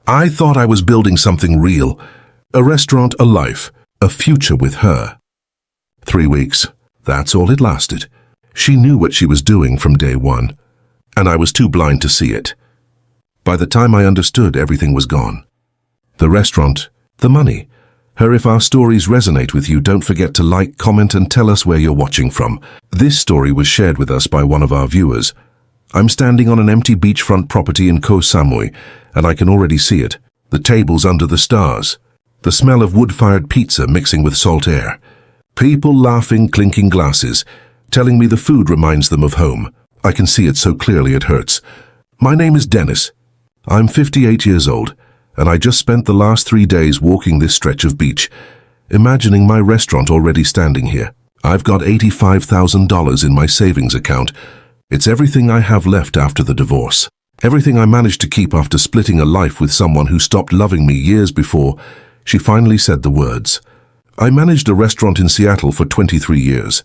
I thought I was building something real. A restaurant, a life, a future with her. 3 weeks. That's all it lasted. She knew what she was doing from day one, and I was too blind to see it. By the time I understood, everything was gone. The restaurant, the money. Her, if our stories resonate with you, don't forget to like, comment, and tell us where you're watching from. This story was shared with us by one of our viewers. I'm standing on an empty beachfront property in Koh Samui, and I can already see it. The tables under the stars. The smell of wood-fired pizza mixing with salt air. People laughing, clinking glasses, telling me the food reminds them of home. I can see it so clearly it hurts. My name is Dennis. I'm 58 years old, and I just spent the last 3 days walking this stretch of beach, imagining my restaurant already standing here. I've got $85,000 in my savings account. It's everything I have left after the divorce. Everything I managed to keep after splitting a life with someone who stopped loving me years before she finally said the words. I managed a restaurant in Seattle for 23 years.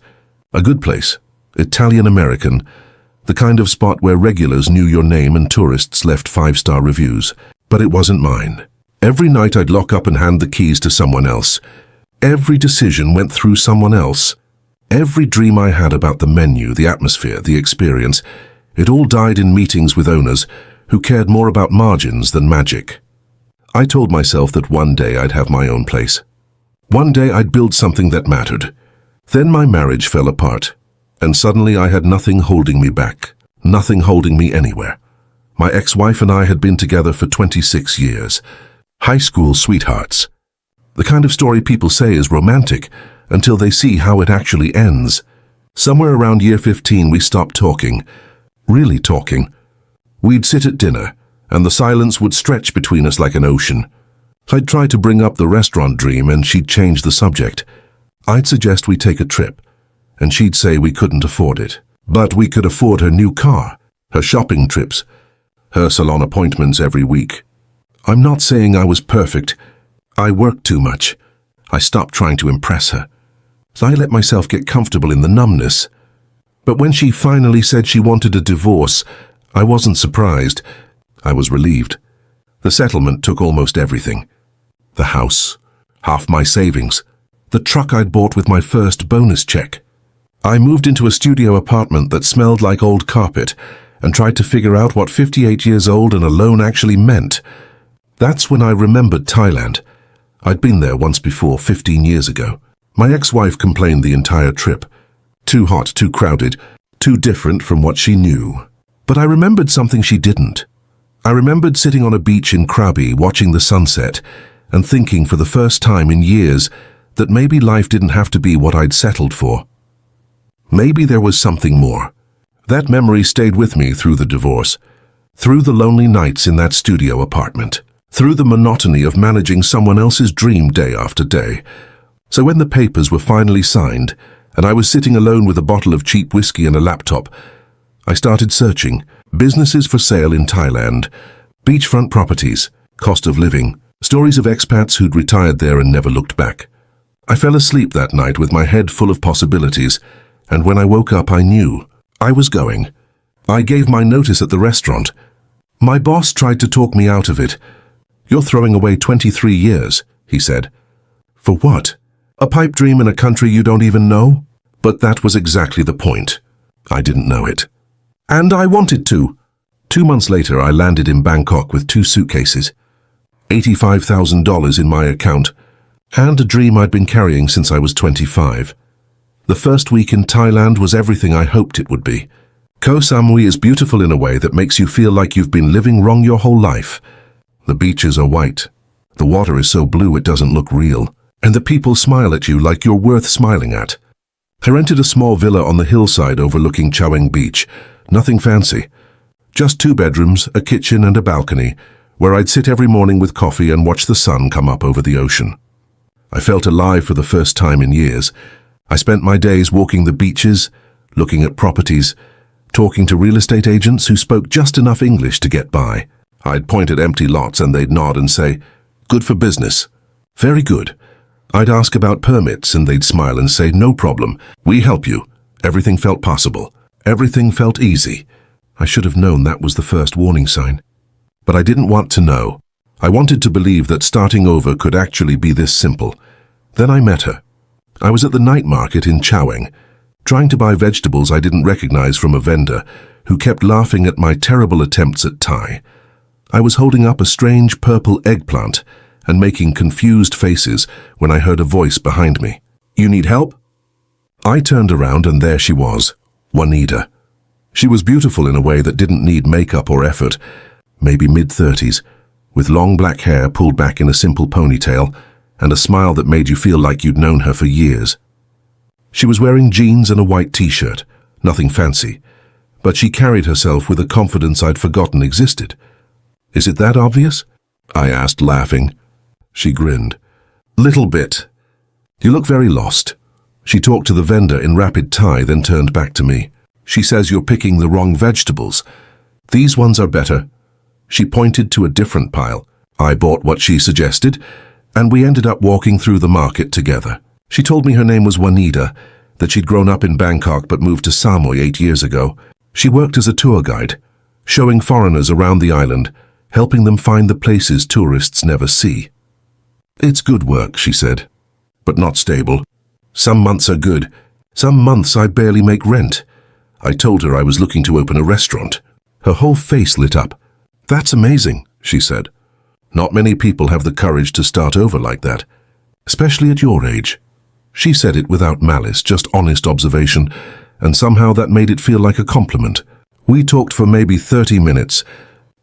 A good place, Italian-American, the kind of spot where regulars knew your name and tourists left 5-star reviews. But it wasn't mine. Every night I'd lock up and hand the keys to someone else. Every decision went through someone else. Every dream I had about the menu, the atmosphere, the experience, it all died in meetings with owners who cared more about margins than magic. I told myself that one day I'd have my own place. One day I'd build something that mattered. Then my marriage fell apart, and suddenly I had nothing holding me back, nothing holding me anywhere. My ex-wife and I had been together for 26 years. High school sweethearts. The kind of story people say is romantic until they see how it actually ends. Somewhere around year 15 we stopped talking. Really talking. We'd sit at dinner, and the silence would stretch between us like an ocean. I'd try to bring up the restaurant dream and she'd change the subject. I'd suggest we take a trip, and she'd say we couldn't afford it. But we could afford her new car, her shopping trips, her salon appointments every week. I'm not saying I was perfect. I worked too much. I stopped trying to impress her. I let myself get comfortable in the numbness. But when she finally said she wanted a divorce, I wasn't surprised. I was relieved. The settlement took almost everything. The house, half my savings, the truck I'd bought with my first bonus check. I moved into a studio apartment that smelled like old carpet and tried to figure out what 58 years old and alone actually meant. That's when I remembered Thailand. I'd been there once before, 15 years ago. My ex-wife complained the entire trip. Too hot, too crowded, too different from what she knew. But I remembered something she didn't. I remembered sitting on a beach in Krabi watching the sunset and thinking for the first time in years that maybe life didn't have to be what I'd settled for. Maybe there was something more. That memory stayed with me through the divorce, through the lonely nights in that studio apartment, through the monotony of managing someone else's dream day after day. So when the papers were finally signed, and I was sitting alone with a bottle of cheap whiskey and a laptop, I started searching. Businesses for sale in Thailand, beachfront properties, cost of living, stories of expats who'd retired there and never looked back. I fell asleep that night with my head full of possibilities, and when I woke up I knew I was going. I gave my notice at the restaurant. My boss tried to talk me out of it. "You're throwing away 23 years, he said. "For what? A pipe dream in a country you don't even know?" But that was exactly the point. I didn't know it. And I wanted to. 2 months later, I landed in Bangkok with 2 suitcases, $85,000 in my account, and a dream I'd been carrying since I was 25. The first week in Thailand was everything I hoped it would be. Koh Samui is beautiful in a way that makes you feel like you've been living wrong your whole life. The beaches are white. The water is so blue it doesn't look real. And the people smile at you like you're worth smiling at. I rented a small villa on the hillside overlooking Chaweng Beach. Nothing fancy. Just 2 bedrooms, a kitchen and a balcony, where I'd sit every morning with coffee and watch the sun come up over the ocean. I felt alive for the first time in years. I spent my days walking the beaches, looking at properties, talking to real estate agents who spoke just enough English to get by. I'd point at empty lots and they'd nod and say, "Good for business." "Very good." I'd ask about permits and they'd smile and say, "No problem, we help you." Everything felt possible. Everything felt easy. I should have known that was the first warning sign. But I didn't want to know. I wanted to believe that starting over could actually be this simple. Then I met her. I was at the night market in Chaweng, trying to buy vegetables I didn't recognize from a vendor who kept laughing at my terrible attempts at Thai. I was holding up a strange purple eggplant and making confused faces when I heard a voice behind me. "You need help?" I turned around and there she was, Juanita. She was beautiful in a way that didn't need makeup or effort, maybe mid-30s, with long black hair pulled back in a simple ponytail and a smile that made you feel like you'd known her for years. She was wearing jeans and a white t-shirt, nothing fancy, but she carried herself with a confidence I'd forgotten existed. "Is it that obvious?" I asked, laughing. She grinned. "Little bit. You look very lost." She talked to the vendor in rapid Thai, then turned back to me. "She says you're picking the wrong vegetables. These ones are better." She pointed to a different pile. I bought what she suggested, and we ended up walking through the market together. She told me her name was Juanita, that she'd grown up in Bangkok but moved to Samui 8 years ago. She worked as a tour guide, showing foreigners around the island, helping them find the places tourists never see. "It's good work," she said, "but not stable. Some months are good. Some months I barely make rent." I told her I was looking to open a restaurant. Her whole face lit up. "That's amazing," she said. "Not many people have the courage to start over like that, especially at your age." She said it without malice, just honest observation, and somehow that made it feel like a compliment. We talked for maybe 30 minutes,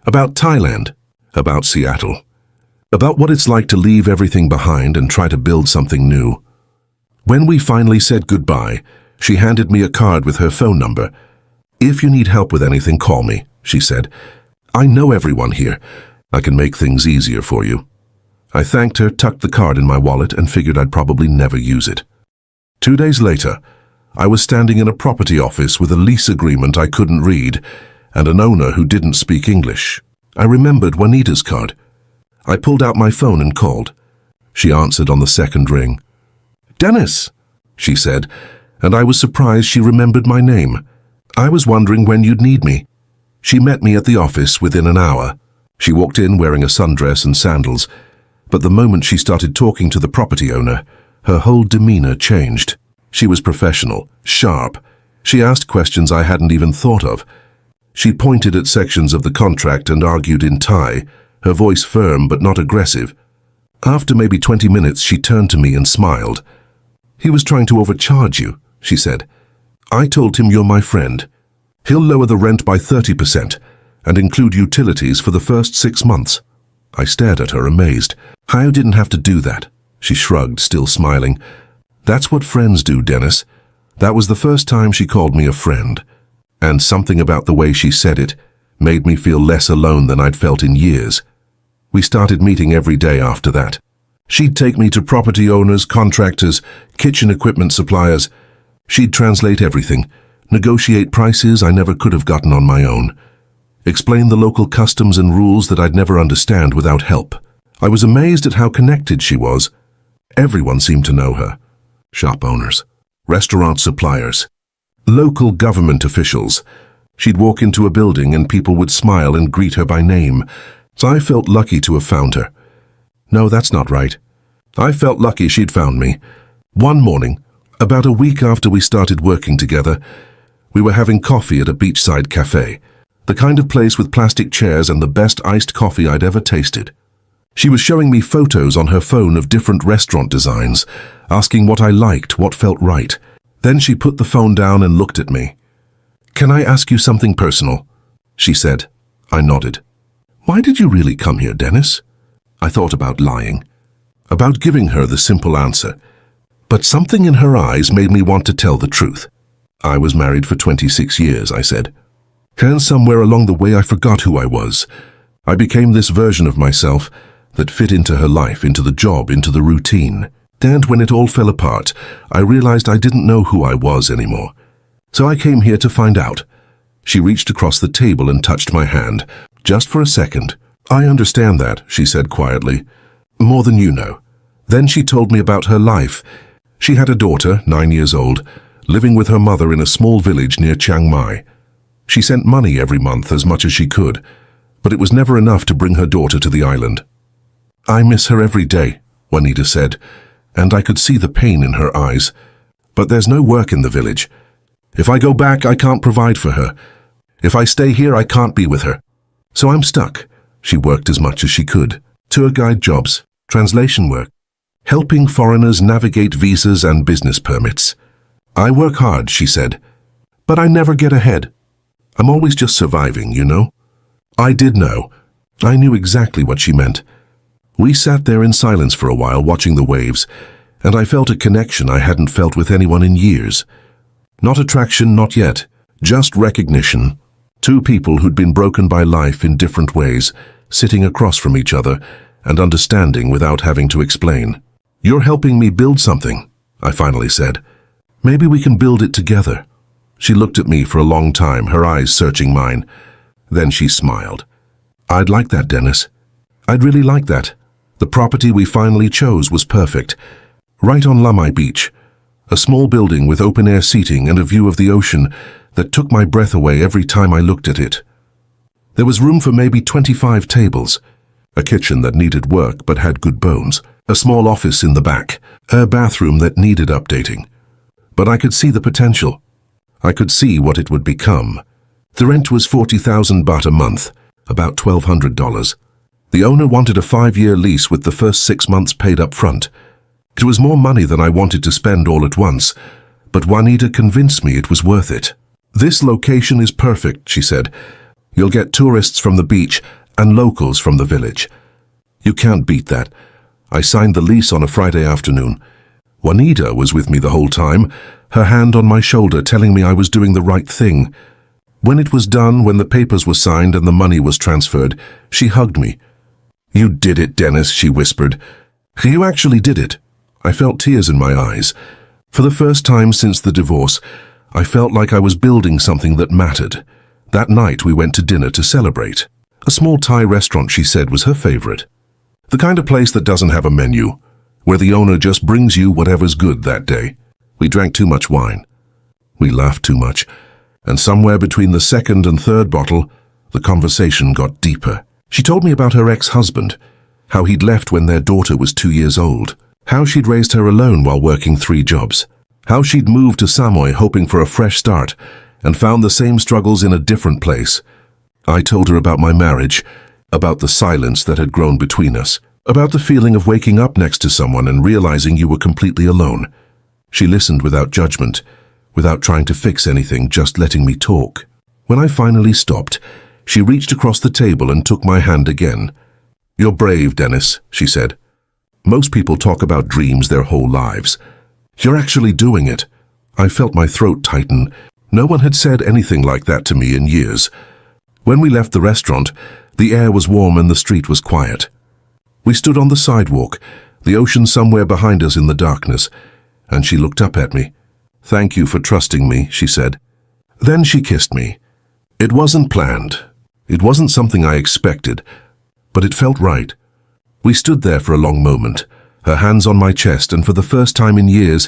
about Thailand, about Seattle, about what it's like to leave everything behind and try to build something new. When we finally said goodbye, she handed me a card with her phone number. "If you need help with anything, call me," she said. "I know everyone here. I can make things easier for you." I thanked her, tucked the card in my wallet, and figured I'd probably never use it. 2 days later, I was standing in a property office with a lease agreement I couldn't read and an owner who didn't speak English. I remembered Juanita's card. I pulled out my phone and called. She answered on the second ring. "Dennis," she said, and I was surprised she remembered my name. "I was wondering when you'd need me." She met me at the office within an hour. She walked in wearing a sundress and sandals, but the moment she started talking to the property owner, her whole demeanor changed. She was professional, sharp. She asked questions I hadn't even thought of. She pointed at sections of the contract and argued in Thai, her voice firm but not aggressive. After maybe 20 minutes, she turned to me and smiled. "He was trying to overcharge you," she said. "I told him you're my friend. He'll lower the rent by 30% and include utilities for the first 6 months. I stared at her, amazed. "I didn't have to do that." She shrugged, still smiling. "That's what friends do, Dennis." That was the first time she called me a friend. And something about the way she said it made me feel less alone than I'd felt in years. We started meeting every day after that. She'd take me to property owners, contractors, kitchen equipment suppliers. She'd translate everything, negotiate prices I never could have gotten on my own, explain the local customs and rules that I'd never understand without help. I was amazed at how connected she was. Everyone seemed to know her. Shop owners, restaurant suppliers, local government officials. She'd walk into a building and people would smile and greet her by name. So I felt lucky to have found her. No, that's not right. I felt lucky she'd found me. One morning, about a week after we started working together, we were having coffee at a beachside cafe, the kind of place with plastic chairs and the best iced coffee I'd ever tasted. She was showing me photos on her phone of different restaurant designs, asking what I liked, what felt right. Then she put the phone down and looked at me. "Can I ask you something personal?" she said. I nodded. "Why did you really come here, Dennis?" I thought about lying, about giving her the simple answer. But something in her eyes made me want to tell the truth. "I was married for 26 years, I said. And somewhere along the way I forgot who I was. I became this version of myself that fit into her life, into the job, into the routine. And when it all fell apart, I realized I didn't know who I was anymore. So I came here to find out." She reached across the table and touched my hand, just for a second. "I understand that," she said quietly. "More than you know." Then she told me about her life. She had a daughter, 9 years old, living with her mother in a small village near Chiang Mai. She sent money every month as much as she could, but it was never enough to bring her daughter to the island. I miss her every day, Juanita said, and I could see the pain in her eyes. But there's no work in the village. If I go back, I can't provide for her. If I stay here, I can't be with her. So I'm stuck. She worked as much as she could. Tour guide jobs, translation work, helping foreigners navigate visas and business permits. I work hard, she said, but I never get ahead. I'm always just surviving, you know? I did know. I knew exactly what she meant. We sat there in silence for a while watching the waves, and I felt a connection I hadn't felt with anyone in years. Not attraction, not yet, just recognition. Two people who'd been broken by life in different ways, sitting across from each other and understanding without having to explain. You're helping me build something, I finally said. Maybe we can build it together. She looked at me for a long time, her eyes searching mine. Then she smiled. I'd like that, Dennis. I'd really like that. The property we finally chose was perfect. Right on Lamai Beach. A small building with open-air seating and a view of the ocean that took my breath away every time I looked at it. There was room for maybe 25 tables, a kitchen that needed work but had good bones, a small office in the back, a bathroom that needed updating. But I could see the potential. I could see what it would become. The rent was 40,000 baht a month, about $1,200. The owner wanted a 5-year lease with the first 6 months paid up front. It was more money than I wanted to spend all at once, but Juanita convinced me it was worth it. This location is perfect, she said. You'll get tourists from the beach and locals from the village. You can't beat that. I signed the lease on a Friday afternoon. Juanita was with me the whole time, her hand on my shoulder telling me I was doing the right thing. When it was done, when the papers were signed and the money was transferred, she hugged me. You did it, Dennis, she whispered. You actually did it. I felt tears in my eyes. For the first time since the divorce, I felt like I was building something that mattered. That night we went to dinner to celebrate. A small Thai restaurant she said was her favorite. The kind of place that doesn't have a menu, where the owner just brings you whatever's good that day. We drank too much wine. We laughed too much. And somewhere between the second and third bottle, the conversation got deeper. She told me about her ex-husband, how he'd left when their daughter was 2 years old, how she'd raised her alone while working 3 jobs, how she'd moved to Samoy hoping for a fresh start and found the same struggles in a different place. I told her about my marriage, about the silence that had grown between us, about the feeling of waking up next to someone and realizing you were completely alone. She listened without judgment, without trying to fix anything, just letting me talk. When I finally stopped, she reached across the table and took my hand again. You're brave, Dennis, she said. Most people talk about dreams their whole lives. You're actually doing it. I felt my throat tighten. No one had said anything like that to me in years. When we left the restaurant, the air was warm and the street was quiet. We stood on the sidewalk, the ocean somewhere behind us in the darkness, and she looked up at me. Thank you for trusting me, she said. Then she kissed me. It wasn't planned. It wasn't something I expected, but it felt right. We stood there for a long moment, her hands on my chest, and for the first time in years,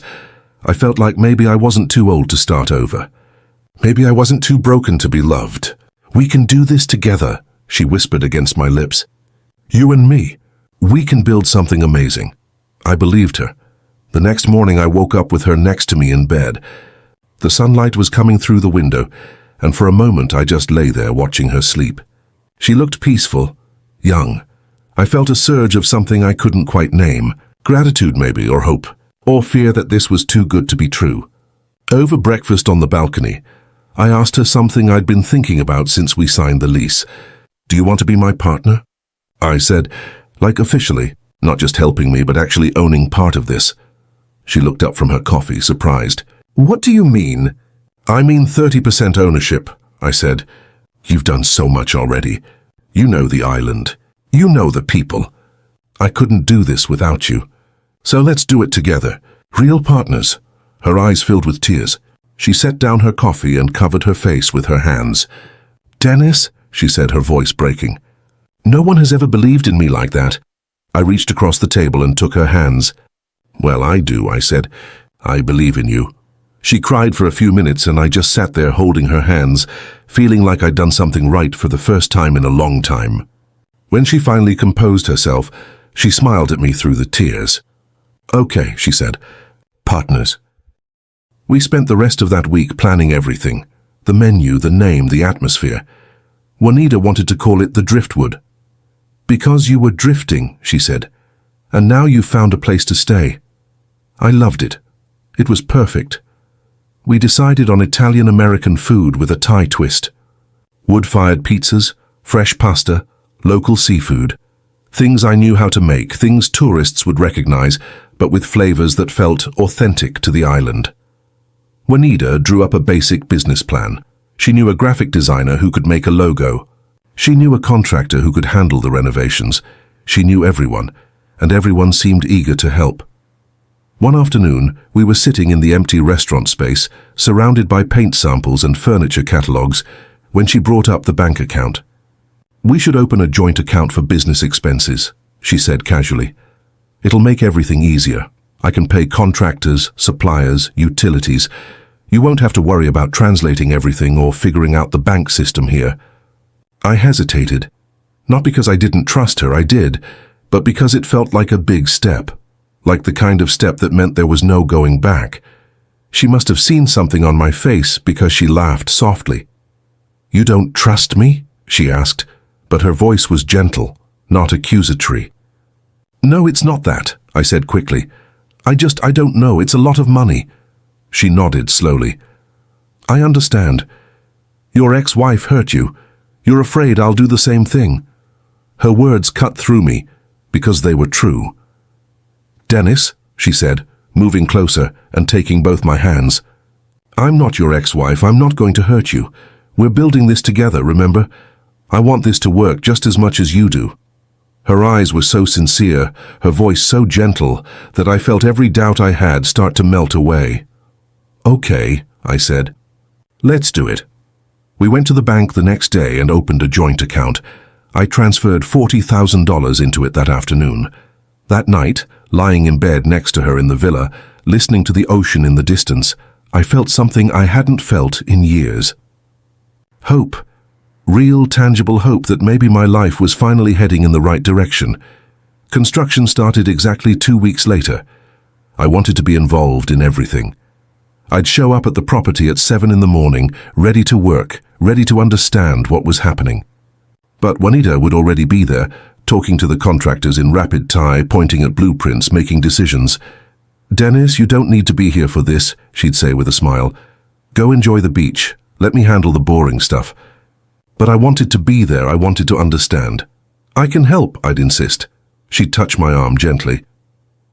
I felt like maybe I wasn't too old to start over. Maybe I wasn't too broken to be loved. We can do this together, she whispered against my lips. You and me. We can build something amazing. I believed her. The next morning I woke up with her next to me in bed. The sunlight was coming through the window, and for a moment I just lay there watching her sleep. She looked peaceful, young. I felt a surge of something I couldn't quite name. Gratitude maybe, or hope, or fear that this was too good to be true. Over breakfast on the balcony, I asked her something I'd been thinking about since we signed the lease. Do you want to be my partner? I said, like officially, not just helping me but actually owning part of this. She looked up from her coffee, surprised. What do you mean? I mean 30% ownership, I said. You've done so much already. You know the island. You know the people. I couldn't do this without you. So let's do it together. Real partners. Her eyes filled with tears. She set down her coffee and covered her face with her hands. Dennis, she said, her voice breaking. No one has ever believed in me like that. I reached across the table and took her hands. Well, I do, I said. I believe in you. She cried for a few minutes and I just sat there holding her hands, feeling like I'd done something right for the first time in a long time. When she finally composed herself, She smiled at me through the tears. "Okay," she said. "Partners." We spent the rest of that week planning everything. The menu, the name, the atmosphere. Juanita wanted to call it the Driftwood. "Because you were drifting," she said, "and now you've found a place to stay." I loved it. It was perfect. We decided on Italian-American food with a Thai twist. Wood-fired pizzas, fresh pasta, local seafood. Things I knew how to make, things tourists would recognize, but with flavors that felt authentic to the island. Juanita drew up a basic business plan. She knew a graphic designer who could make a logo. She knew a contractor who could handle the renovations. She knew everyone, and everyone seemed eager to help. One afternoon, we were sitting in the empty restaurant space, surrounded by paint samples and furniture catalogs, when she brought up the bank account. "We should open a joint account for business expenses," she said casually. "It'll make everything easier. I can pay contractors, suppliers, utilities. You won't have to worry about translating everything or figuring out the bank system here." I hesitated. Not because I didn't trust her, I did, but because it felt like a big step. Like the kind of step that meant there was no going back. She must have seen something on my face because she laughed softly. "You don't trust me?" she asked, but her voice was gentle, not accusatory. "No, it's not that," I said quickly. I don't know, it's a lot of money." She nodded slowly. "I understand. Your ex-wife hurt you. You're afraid I'll do the same thing." Her words cut through me, because they were true. "Dennis," she said, moving closer and taking both my hands. "I'm not your ex-wife. I'm not going to hurt you. We're building this together, remember? I want this to work just as much as you do." Her eyes were so sincere, her voice so gentle, that I felt every doubt I had start to melt away. "Okay," I said. "Let's do it." We went to the bank the next day and opened a joint account. I transferred $40,000 into it that afternoon. That night, lying in bed next to her in the villa, listening to the ocean in the distance, I felt something I hadn't felt in years. Hope. Real, tangible hope that maybe my life was finally heading in the right direction. Construction started exactly 2 weeks later. I wanted to be involved in everything. I'd show up at the property at 7 in the morning, ready to work, ready to understand what was happening. But Juanita would already be there, talking to the contractors in rapid Thai, pointing at blueprints, making decisions. "Dennis, you don't need to be here for this," she'd say with a smile. "Go enjoy the beach. Let me handle the boring stuff." But I wanted to be there, I wanted to understand. "I can help," I'd insist. She'd touch my arm gently.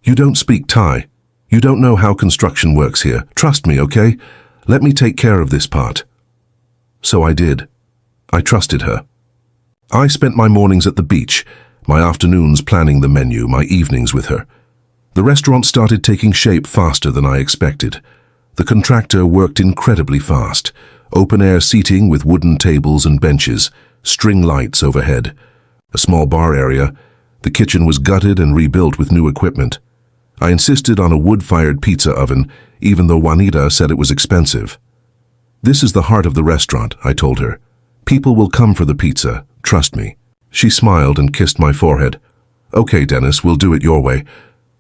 "You don't speak Thai. You don't know how construction works here. Trust me, okay? Let me take care of this part." So I did. I trusted her. I spent my mornings at the beach, my afternoons planning the menu, my evenings with her. The restaurant started taking shape faster than I expected. The contractor worked incredibly fast. Open-air seating with wooden tables and benches, string lights overhead. A small bar area. The kitchen was gutted and rebuilt with new equipment. I insisted on a wood-fired pizza oven, even though Juanita said it was expensive. "This is the heart of the restaurant," I told her. "People will come for the pizza, trust me." She smiled and kissed my forehead. "Okay, Dennis, we'll do it your way."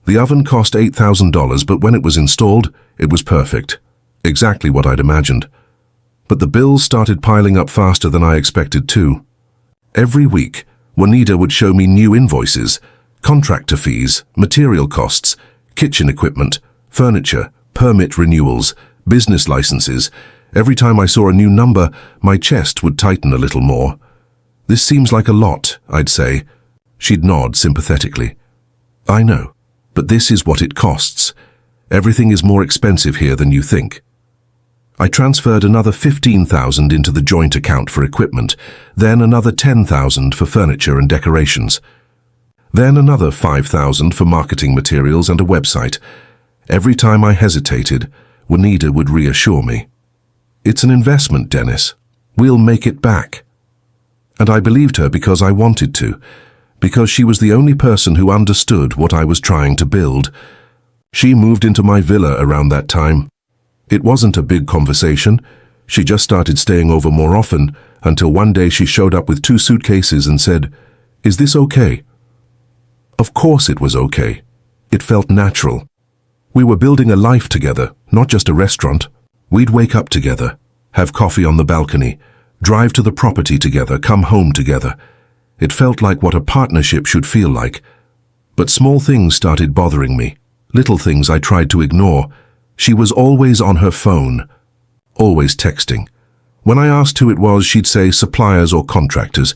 The oven cost $8,000, but when it was installed, it was perfect. Exactly what I'd imagined. But the bills started piling up faster than I expected too. Every week, Juanita would show me new invoices, contractor fees, material costs, kitchen equipment, furniture, permit renewals, business licenses. Every time I saw a new number, my chest would tighten a little more. "This seems like a lot," I'd say. She'd nod sympathetically. "I know, but this is what it costs. Everything is more expensive here than you think." I transferred another $15,000 into the joint account for equipment, then another $10,000 for furniture and decorations. Then another $5,000 for marketing materials and a website. Every time I hesitated, Juanita would reassure me. "It's an investment, Dennis. We'll make it back." And I believed her because I wanted to, because she was the only person who understood what I was trying to build. She moved into my villa around that time. It wasn't a big conversation. She just started staying over more often, until one day she showed up with 2 suitcases and said, "Is this okay?" Of course it was okay. It felt natural. We were building a life together, not just a restaurant. We'd wake up together, have coffee on the balcony, drive to the property together, come home together. It felt like what a partnership should feel like. But small things started bothering me. Little things I tried to ignore. She was always on her phone, always texting. When I asked who it was, she'd say suppliers or contractors.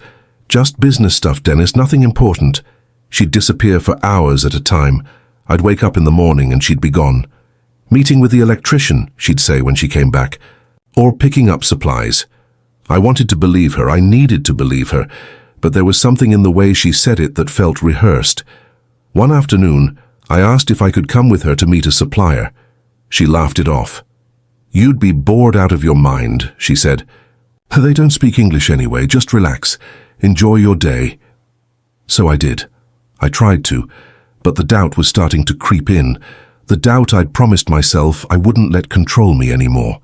Just business stuff, Dennis, nothing important. She'd disappear for hours at a time. I'd wake up in the morning and she'd be gone. Meeting with the electrician, she'd say when she came back. Or picking up supplies. I wanted to believe her, I needed to believe her, but there was something in the way she said it that felt rehearsed. One afternoon, I asked if I could come with her to meet a supplier. She laughed it off. "You'd be bored out of your mind," she said. "They don't speak English anyway, just relax. Enjoy your day." So I did. I tried to, but the doubt was starting to creep in. The doubt I'd promised myself I wouldn't let control me anymore.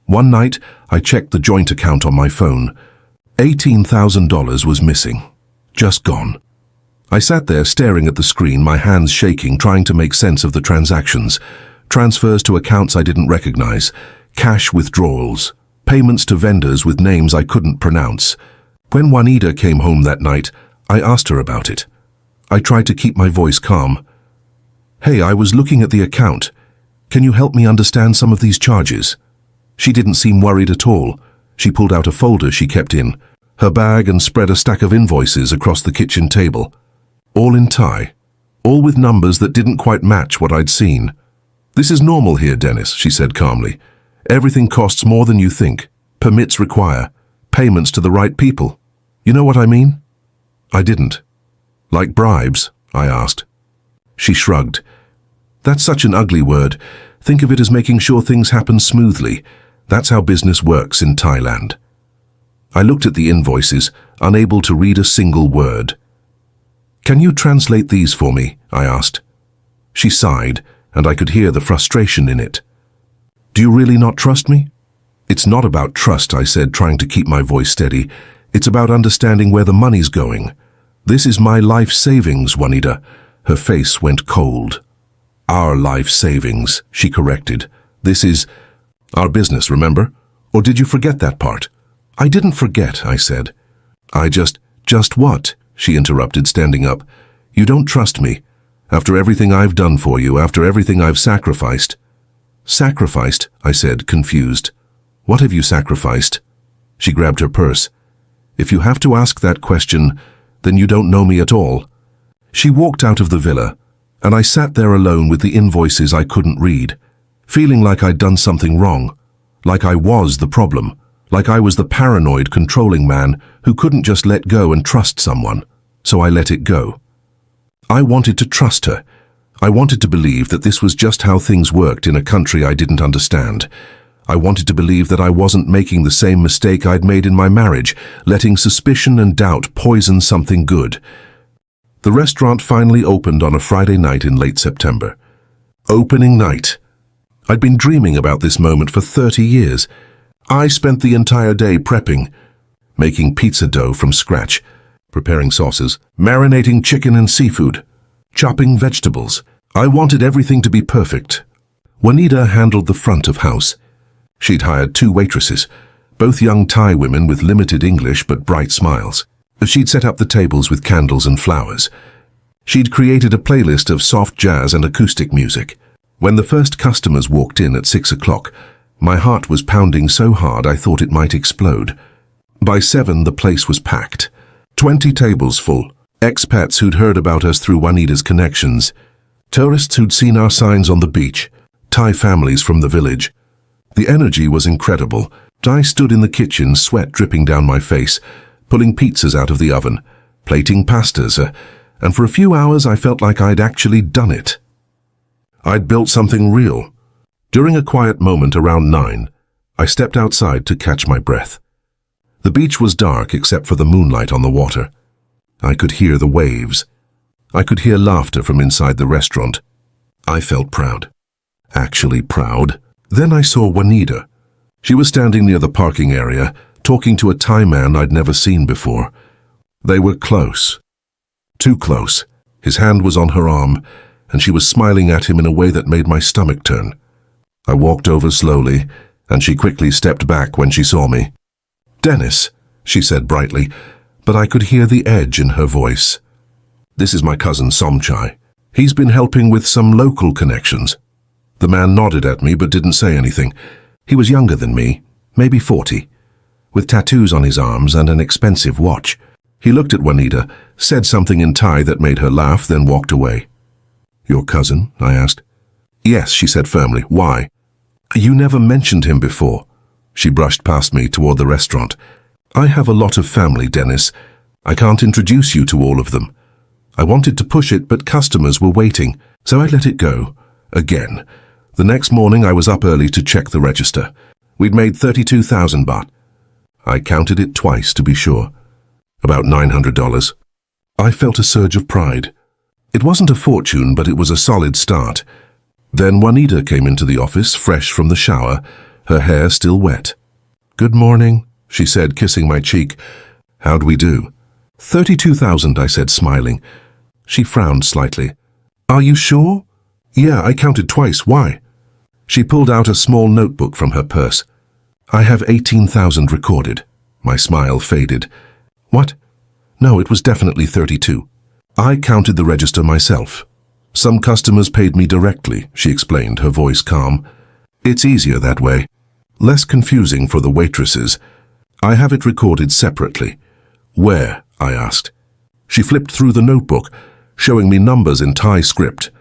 One night, I checked the joint account on my phone. $18,000 was missing. Just gone. I sat there staring at the screen, my hands shaking, trying to make sense of the transactions. Transfers to accounts I didn't recognize, cash withdrawals, payments to vendors with names I couldn't pronounce. When Juanita came home that night, I asked her about it. I tried to keep my voice calm. "Hey, I was looking at the account. Can you help me understand some of these charges?" She didn't seem worried at all. She pulled out a folder she kept in her bag and spread a stack of invoices across the kitchen table. All in Thai, all with numbers that didn't quite match what I'd seen. "This is normal here, Dennis," she said calmly. "Everything costs more than you think. Permits require. Payments to the right people. You know what I mean?" I didn't. "Like bribes?" I asked. She shrugged. "That's such an ugly word. Think of it as making sure things happen smoothly. That's how business works in Thailand." I looked at the invoices, unable to read a single word. "Can you translate these for me?" I asked. She sighed, and I could hear the frustration in it. "Do you really not trust me?" "It's not about trust," I said, trying to keep my voice steady. "It's about understanding where the money's going. This is my life savings, Juanita." Her face went cold. "Our life savings," she corrected. "This is our business, remember? Or did you forget that part?" "I didn't forget," I said. Just what?" she interrupted, standing up. "You don't trust me. After everything I've done for you, after everything I've sacrificed." "Sacrificed?" I said, confused. "What have you sacrificed?" She grabbed her purse. "If you have to ask that question, then you don't know me at all." She walked out of the villa, and I sat there alone with the invoices I couldn't read, feeling like I'd done something wrong, like I was the problem, like I was the paranoid, controlling man who couldn't just let go and trust someone. So I let it go. I wanted to trust her. I wanted to believe that this was just how things worked in a country I didn't understand. I wanted to believe that I wasn't making the same mistake I'd made in my marriage, letting suspicion and doubt poison something good. The restaurant finally opened on a Friday night in late September. Opening night. I'd been dreaming about this moment for 30 years. I spent the entire day prepping, making pizza dough from scratch, preparing sauces, marinating chicken and seafood, chopping vegetables. I wanted everything to be perfect. Juanita handled the front of house. She'd hired 2 waitresses, both young Thai women with limited English but bright smiles. She'd set up the tables with candles and flowers. She'd created a playlist of soft jazz and acoustic music. When the first customers walked in at 6 o'clock, my heart was pounding so hard I thought it might explode. By 7, the place was packed. 20 tables full. Expats who'd heard about us through Juanita's connections. Tourists who'd seen our signs on the beach. Thai families from the village. The energy was incredible. I stood in the kitchen, sweat dripping down my face, pulling pizzas out of the oven, plating pastas, and for a few hours I felt like I'd actually done it. I'd built something real. During a quiet moment around 9, I stepped outside to catch my breath. The beach was dark except for the moonlight on the water. I could hear the waves. I could hear laughter from inside the restaurant. I felt proud. Actually proud. Then I saw Juanita. She was standing near the parking area, talking to a Thai man I'd never seen before. They were close. Too close. His hand was on her arm, and she was smiling at him in a way that made my stomach turn. I walked over slowly, and she quickly stepped back when she saw me. "Dennis," she said brightly, but I could hear the edge in her voice. "This is my cousin Somchai. He's been helping with some local connections." The man nodded at me but didn't say anything. He was younger than me, maybe 40, with tattoos on his arms and an expensive watch. He looked at Juanita, said something in Thai that made her laugh, then walked away. "Your cousin?" I asked. "Yes," she said firmly. "Why?" "You never mentioned him before." She brushed past me toward the restaurant. "I have a lot of family, Dennis. I can't introduce you to all of them." I wanted to push it, but customers were waiting, so I let it go. Again. The next morning I was up early to check the register. We'd made 32,000 baht. I counted it twice to be sure. About $900. I felt a surge of pride. It wasn't a fortune, but it was a solid start. Then Juanita came into the office, fresh from the shower, her hair still wet. "Good morning," she said, kissing my cheek. "How'd we do?" 32,000, I said, smiling. She frowned slightly. "Are you sure?" "Yeah, I counted twice. Why?" She pulled out a small notebook from her purse. "I have 18,000 recorded." My smile faded. "What?" "No, it was definitely 32. I counted the register myself. Some customers paid me directly," she explained, her voice calm. "It's easier that way. Less confusing for the waitresses. I have it recorded separately." "Where?" I asked. She flipped through the notebook, showing me numbers in Thai script.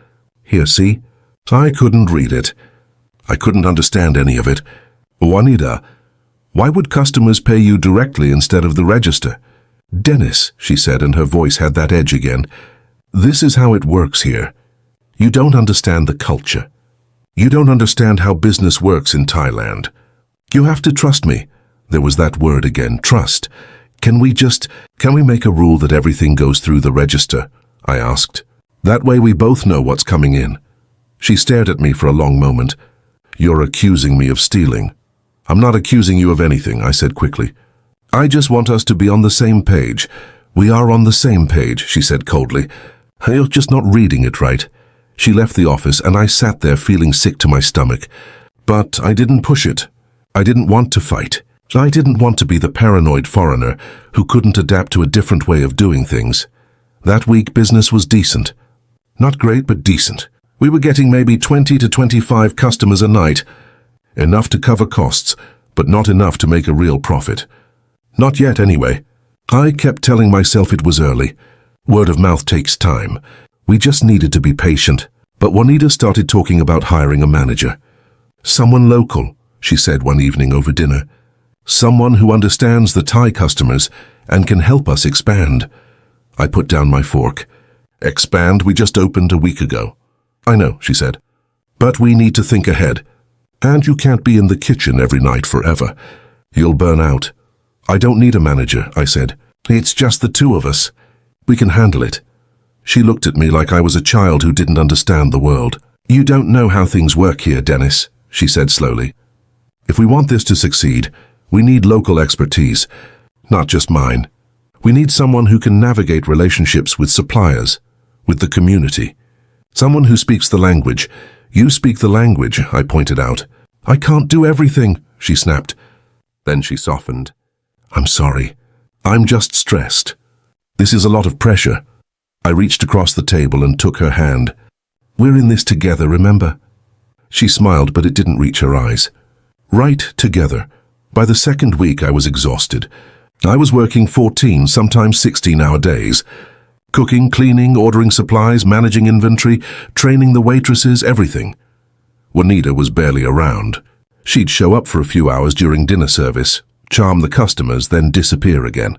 "Here, see?" I couldn't read it. I couldn't understand any of it. "Juanita, why would customers pay you directly instead of the register?" "Dennis," she said, and her voice had that edge again. "This is how it works here. You don't understand the culture. You don't understand how business works in Thailand. You have to trust me." There was that word again, trust. Can we make a rule that everything goes through the register?" I asked. "That way we both know what's coming in." She stared at me for a long moment. "You're accusing me of stealing." "I'm not accusing you of anything," I said quickly. "I just want us to be on the same page." "We are on the same page," she said coldly. "You're just not reading it right." She left the office and I sat there feeling sick to my stomach. But I didn't push it. I didn't want to fight. I didn't want to be the paranoid foreigner who couldn't adapt to a different way of doing things. That week business was decent. Not great, but decent. We were getting maybe 20 to 25 customers a night. Enough to cover costs, but not enough to make a real profit. Not yet, anyway. I kept telling myself it was early. Word of mouth takes time. We just needed to be patient. But Juanita started talking about hiring a manager. "Someone local," she said one evening over dinner. "Someone who understands the Thai customers and can help us expand." I put down my fork. "Expand? We just opened a week ago." "I know," she said. "But we need to think ahead. And you can't be in the kitchen every night forever. You'll burn out." "I don't need a manager," I said. "It's just the two of us. We can handle it." She looked at me like I was a child who didn't understand the world. "You don't know how things work here, Dennis," she said slowly. "If we want this to succeed, we need local expertise, not just mine. We need someone who can navigate relationships with suppliers, with the community. Someone who speaks the language. You speak the language," I pointed out. "I can't do everything," she snapped. Then she softened. "I'm sorry. I'm just stressed. This is a lot of pressure." I reached across the table and took her hand. "We're in this together, remember?" She smiled, but it didn't reach her eyes. Right together. By the second week, I was exhausted. I was working 14, sometimes 16-hour days. Cooking, cleaning, ordering supplies, managing inventory, training the waitresses, everything. Juanita was barely around. She'd show up for a few hours during dinner service, charm the customers, then disappear again.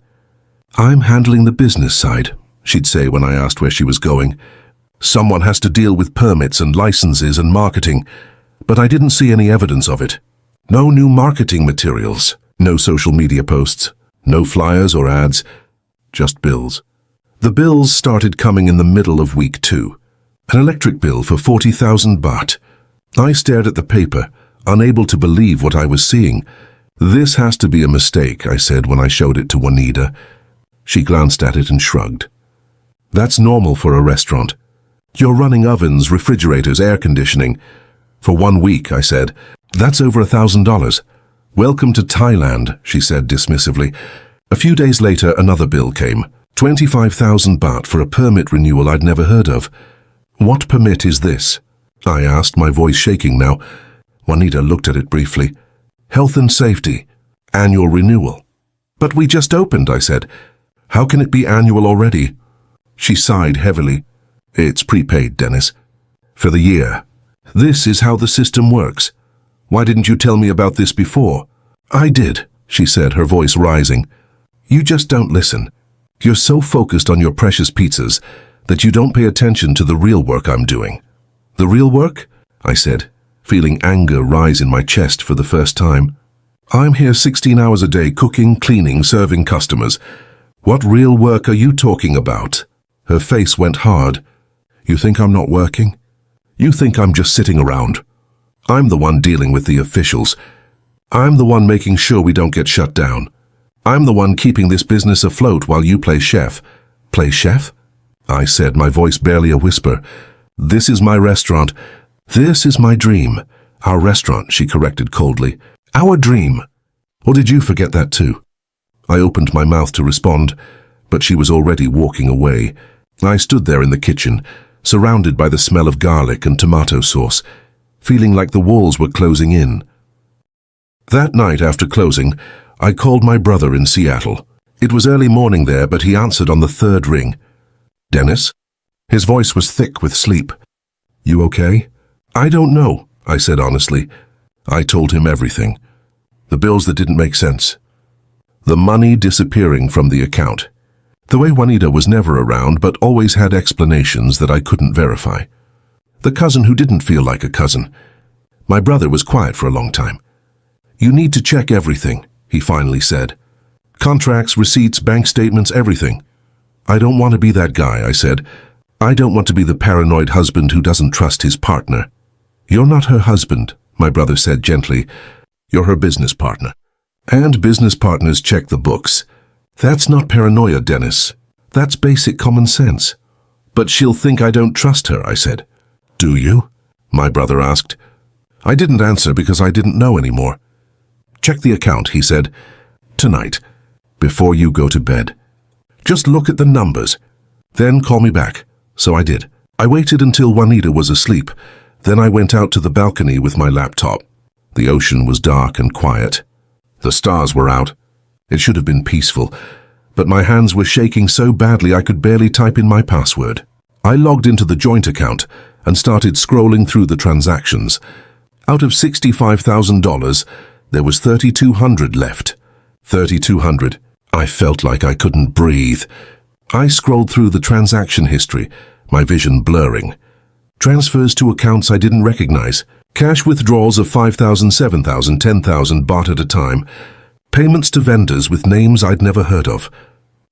"I'm handling the business side," she'd say when I asked where she was going. "Someone has to deal with permits and licenses and marketing." But I didn't see any evidence of it. No new marketing materials, no social media posts, no flyers or ads, just bills. The bills started coming in the middle of week 2. An electric bill for 40,000 baht. I stared at the paper, unable to believe what I was seeing. "This has to be a mistake," I said when I showed it to Juanita. She glanced at it and shrugged. That's normal for a restaurant. You're running ovens, refrigerators, air conditioning. For 1 week, I said. That's over $1,000. Welcome to Thailand, she said dismissively. A few days later, another bill came. 25,000 baht for a permit renewal I'd never heard of. What permit is this? I asked, my voice shaking now. Juanita looked at it briefly. Health and safety. Annual renewal. But we just opened, I said. How can it be annual already? She sighed heavily. It's prepaid, Dennis. For the year. This is how the system works. Why didn't you tell me about this before? I did, she said, her voice rising. You just don't listen. You're so focused on your precious pizzas that you don't pay attention to the real work I'm doing. The real work? I said, feeling anger rise in my chest for the first time. I'm here 16 hours a day cooking, cleaning, serving customers. What real work are you talking about? Her face went hard. You think I'm not working? You think I'm just sitting around? I'm the one dealing with the officials. I'm the one making sure we don't get shut down. I'm the one keeping this business afloat while you play chef. Play chef? I said, my voice barely a whisper. This is my restaurant. This is my dream. Our restaurant, she corrected coldly. Our dream. Or did you forget that too? I opened my mouth to respond, but she was already walking away. I stood there in the kitchen, surrounded by the smell of garlic and tomato sauce, feeling like the walls were closing in. That night after closing, I called my brother in Seattle. It was early morning there, but he answered on the third ring. Dennis? His voice was thick with sleep. You okay? I don't know, I said honestly. I told him everything. The bills that didn't make sense. The money disappearing from the account. The way Juanita was never around, but always had explanations that I couldn't verify. The cousin who didn't feel like a cousin. My brother was quiet for a long time. You need to check everything, he finally said. Contracts, receipts, bank statements, everything. I don't want to be that guy, I said. I don't want to be the paranoid husband who doesn't trust his partner. You're not her husband, my brother said gently. You're her business partner. And business partners check the books. That's not paranoia, Dennis. That's basic common sense. But she'll think I don't trust her, I said. Do you? My brother asked. I didn't answer because I didn't know anymore. Check the account, he said. Tonight, before you go to bed. Just look at the numbers. Then call me back. So I did. I waited until Juanita was asleep. Then I went out to the balcony with my laptop. The ocean was dark and quiet. The stars were out. It should have been peaceful, but my hands were shaking so badly I could barely type in my password. I logged into the joint account and started scrolling through the transactions. Out of $65,000, there was $3,200 left. $3,200. I felt like I couldn't breathe. I scrolled through the transaction history, my vision blurring. Transfers to accounts I didn't recognize. Cash withdrawals of 5,000, 7,000, 10,000 baht at a time. Payments to vendors with names I'd never heard of.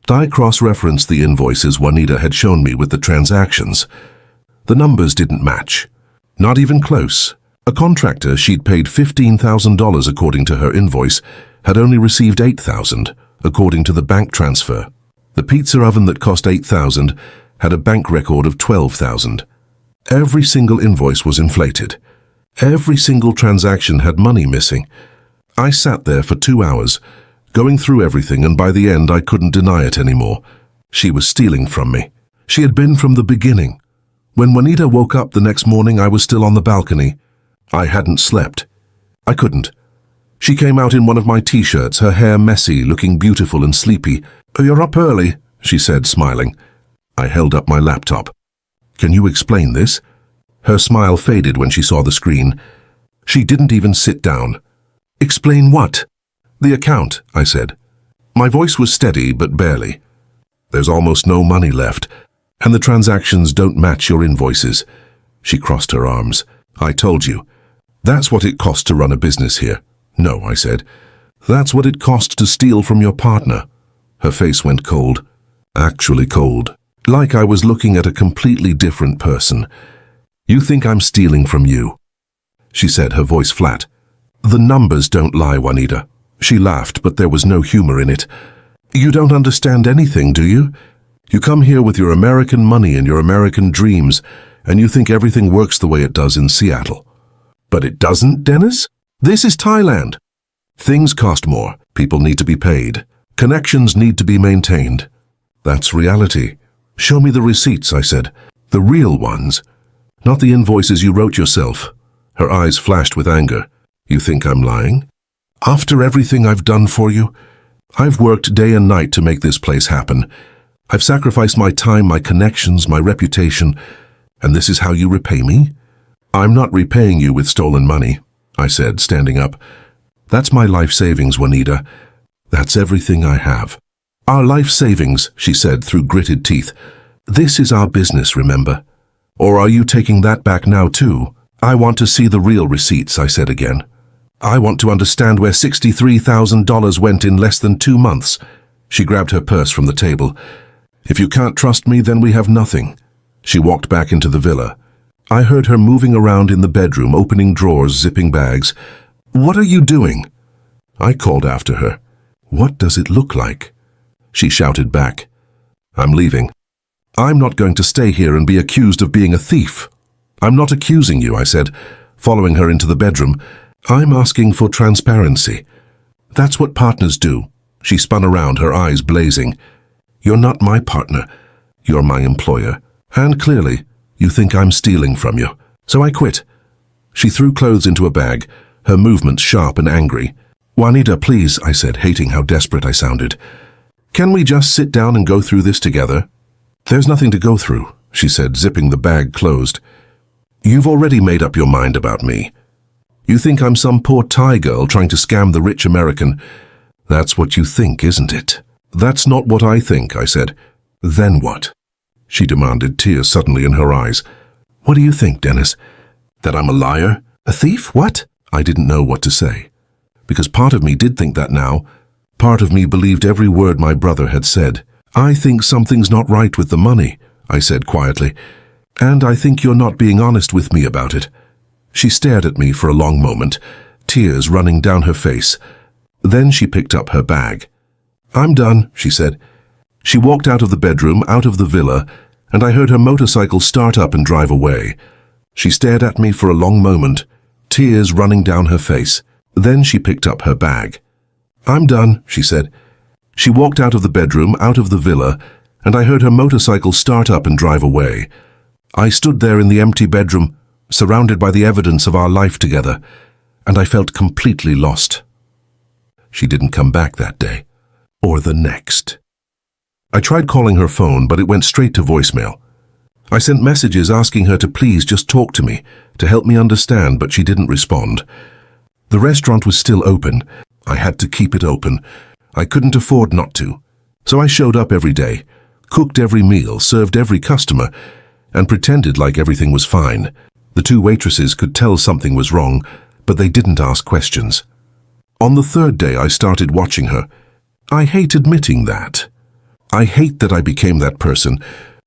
I cross-referenced the invoices Juanita had shown me with the transactions. The numbers didn't match. Not even close. A contractor she'd paid $15,000 according to her invoice had only received $8,000 according to the bank transfer. The pizza oven that cost $8,000 had a bank record of $12,000. Every single invoice was inflated. Every single transaction had money missing. I sat there for 2 hours, going through everything, and by the end I couldn't deny it anymore. She was stealing from me. She had been from the beginning. When Juanita woke up the next morning, I was still on the balcony. I hadn't slept. I couldn't. She came out in one of my t-shirts, her hair messy, looking beautiful and sleepy. You're up early, she said, smiling. I held up my laptop. Can you explain this? Her smile faded when she saw the screen. She didn't even sit down. Explain what? The account, I said. My voice was steady, but barely. There's almost no money left, and the transactions don't match your invoices. She crossed her arms. I told you. That's what it costs to run a business here. No, I said. That's what it costs to steal from your partner. Her face went cold. Actually cold. Like I was looking at a completely different person. You think I'm stealing from you? She said, her voice flat. The numbers don't lie, Juanita. She laughed, but there was no humor in it. You don't understand anything, do you? You come here with your American money and your American dreams, and you think everything works the way it does in Seattle. But it doesn't, Dennis. This is Thailand. Things cost more. People need to be paid. Connections need to be maintained. That's reality. Show me the receipts, I said. The real ones. Not the invoices you wrote yourself. Her eyes flashed with anger. You think I'm lying? After everything I've done for you? I've worked day and night to make this place happen. I've sacrificed my time, my connections, my reputation, and this is how you repay me? I'm not repaying you with stolen money, I said, standing up. That's my life savings, Juanita. That's everything I have. Our life savings, she said through gritted teeth. This is our business, remember? Or are you taking that back now too? I want to see the real receipts, I said again. I want to understand where $63,000 went in less than 2 months. She grabbed her purse from the table. If you can't trust me, then we have nothing. She walked back into the villa. I heard her moving around in the bedroom, opening drawers, zipping bags. What are you doing? I called after her. What does it look like? She shouted back. I'm leaving. I'm not going to stay here and be accused of being a thief. I'm not accusing you, I said, following her into the bedroom. I'm asking for transparency. That's what partners do. She spun around, her eyes blazing. You're not my partner. You're my employer. And clearly, you think I'm stealing from you. So I quit. She threw clothes into a bag, her movements sharp and angry. Juanita, please, I said, hating how desperate I sounded. Can we just sit down and go through this together? There's nothing to go through, she said, zipping the bag closed. You've already made up your mind about me. You think I'm some poor Thai girl trying to scam the rich American. That's what you think, isn't it? That's not what I think, I said. Then what? She demanded, tears suddenly in her eyes. What do you think, Dennis? That I'm a liar? A thief? What? I didn't know what to say. Because part of me did think that now. Part of me believed every word my brother had said. I think something's not right with the money, I said quietly. And I think you're not being honest with me about it. She stared at me for a long moment, tears running down her face. Then she picked up her bag. I'm done, she said. She walked out of the bedroom, out of the villa, and I heard her motorcycle start up and drive away. She stared at me for a long moment, tears running down her face. Then she picked up her bag. I'm done, she said. She walked out of the bedroom, out of the villa, and I heard her motorcycle start up and drive away. I stood there in the empty bedroom, surrounded by the evidence of our life together, and I felt completely lost. She didn't come back that day, or the next. I tried calling her phone, but it went straight to voicemail. I sent messages asking her to please just talk to me, to help me understand, but she didn't respond. The restaurant was still open. I had to keep it open. I couldn't afford not to. So I showed up every day, cooked every meal, served every customer, and pretended like everything was fine. The 2 waitresses could tell something was wrong, but they didn't ask questions. On the 3rd day, I started watching her. I hate admitting that. I hate that I became that person,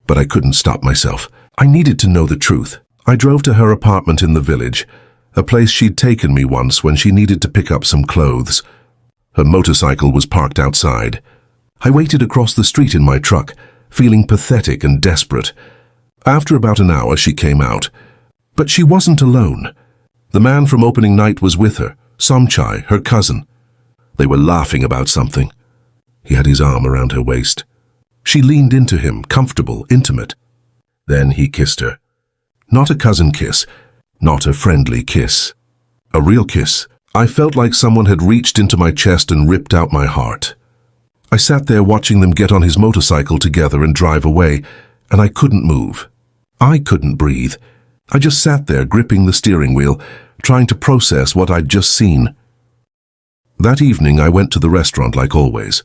but I couldn't stop myself. I needed to know the truth. I drove to her apartment in the village, a place she'd taken me once when she needed to pick up some clothes. Her motorcycle was parked outside. I waited across the street in my truck, feeling pathetic and desperate. After about an hour, she came out. But she wasn't alone. The man from opening night was with her, Somchai, her cousin. They were laughing about something. He had his arm around her waist. She leaned into him, comfortable, intimate. Then he kissed her. Not a cousin kiss, not a friendly kiss. A real kiss. I felt like someone had reached into my chest and ripped out my heart. I sat there watching them get on his motorcycle together and drive away, and I couldn't move. I couldn't breathe. I just sat there gripping the steering wheel, trying to process what I'd just seen. That evening I went to the restaurant like always.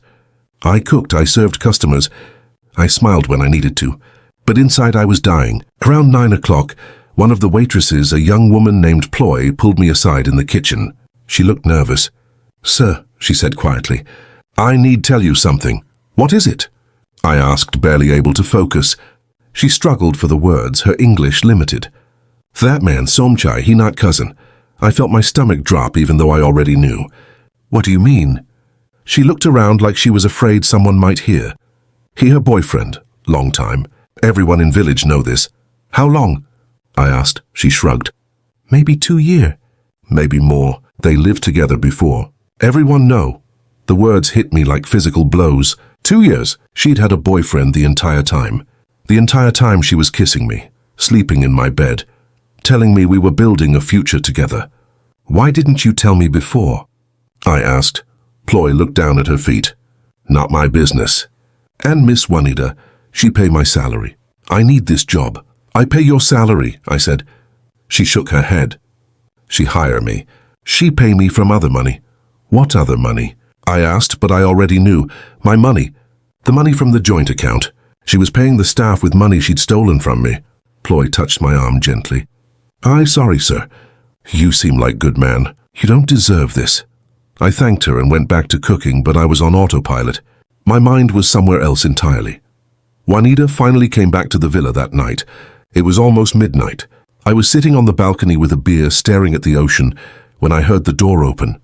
I cooked, I served customers. I smiled when I needed to, but inside I was dying. Around 9 o'clock, one of the waitresses, a young woman named Ploy, pulled me aside in the kitchen. She looked nervous. Sir, she said quietly, I need tell you something. What is it? I asked, barely able to focus. She struggled for the words, her English limited. That man, Somchai, he not cousin. I felt my stomach drop even though I already knew. What do you mean? She looked around like she was afraid someone might hear. He her boyfriend, Long time. Everyone in village know this. How long? I asked. She shrugged. Maybe 2 years. Maybe more. They lived together before. Everyone know. The words hit me like physical blows. 2 years. She'd had a boyfriend the entire time. The entire time she was kissing me, sleeping in my bed, telling me we were building a future together. Why didn't you tell me before? I asked. Ploy looked down at her feet. Not my business. And Miss Juanita, she pay my salary. I need this job. I pay your salary, I said. She shook her head. She hire me. She pay me from other money. What other money? I asked, but I already knew. My money. The money from the joint account. She was paying the staff with money she'd stolen from me. Ploy touched my arm gently. Sorry, sir. You seem like good man. You don't deserve this. I thanked her and went back to cooking, but I was on autopilot. My mind was somewhere else entirely. Juanita finally came back to the villa that night. It was almost midnight. I was sitting on the balcony with a beer, staring at the ocean, when I heard the door open.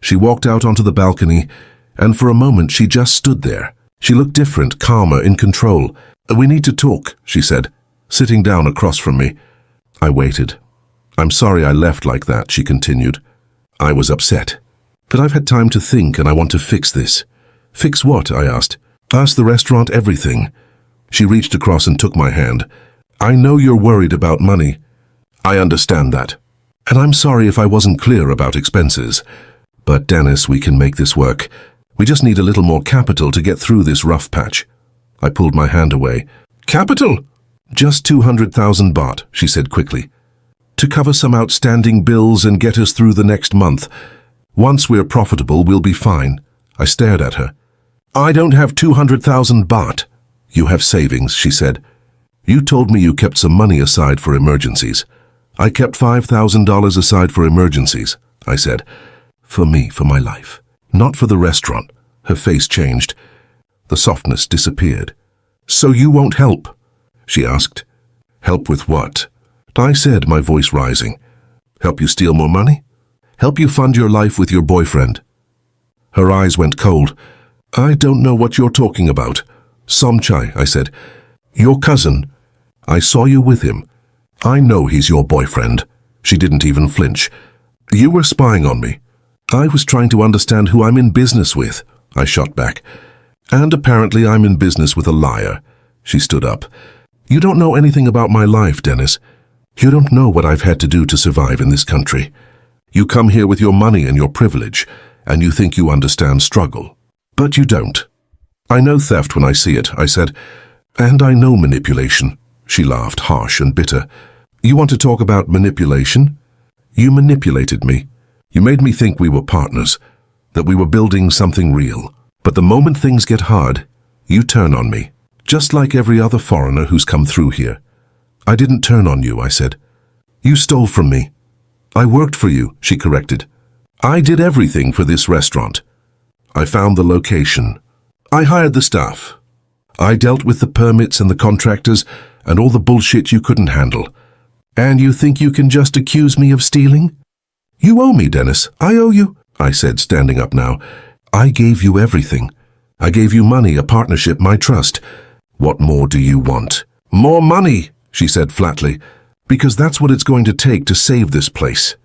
She walked out onto the balcony, and for a moment she just stood there. She looked different, calmer, in control. We need to talk, she said, sitting down across from me. I waited. I'm sorry I left like that, she continued. I was upset. But I've had time to think and I want to fix this. Fix what? I asked. Ask the restaurant everything. She reached across and took my hand. I know you're worried about money. I understand that. And I'm sorry if I wasn't clear about expenses. But Dennis, we can make this work. We just need a little more capital to get through this rough patch. I pulled my hand away. Capital? Just 200,000 baht, she said quickly. To cover some outstanding bills and get us through the next month. Once we're profitable, we'll be fine. I stared at her. I don't have 200,000 baht. You have savings, she said. You told me you kept some money aside for emergencies. I kept $5,000 aside for emergencies, I said. For me, for my life. Not for the restaurant. Her face changed. The softness disappeared. So you won't help? She asked. Help with what? I said, my voice rising. Help you steal more money? Help you fund your life with your boyfriend? Her eyes went cold. I don't know what you're talking about. Somchai, I said. Your cousin. I saw you with him. I know he's your boyfriend. She didn't even flinch. You were spying on me. I was trying to understand who I'm in business with, I shot back. And apparently I'm in business with a liar. She stood up. You don't know anything about my life, Dennis. You don't know what I've had to do to survive in this country. You come here with your money and your privilege, and you think you understand struggle. But you don't. I know theft when I see it, I said. And I know manipulation. She laughed, harsh and bitter. You want to talk about manipulation? You manipulated me. You made me think we were partners, that we were building something real. But the moment things get hard, you turn on me, just like every other foreigner who's come through here. I didn't turn on you, I said. You stole from me. I worked for you, she corrected. I did everything for this restaurant. I found the location. I hired the staff. I dealt with the permits and the contractors and all the bullshit you couldn't handle. And you think you can just accuse me of stealing? You owe me, Dennis. I owe you, I said, standing up now. I gave you everything. I gave you money, a partnership, my trust. What more do you want? More money, she said flatly, because that's what it's going to take to save this place.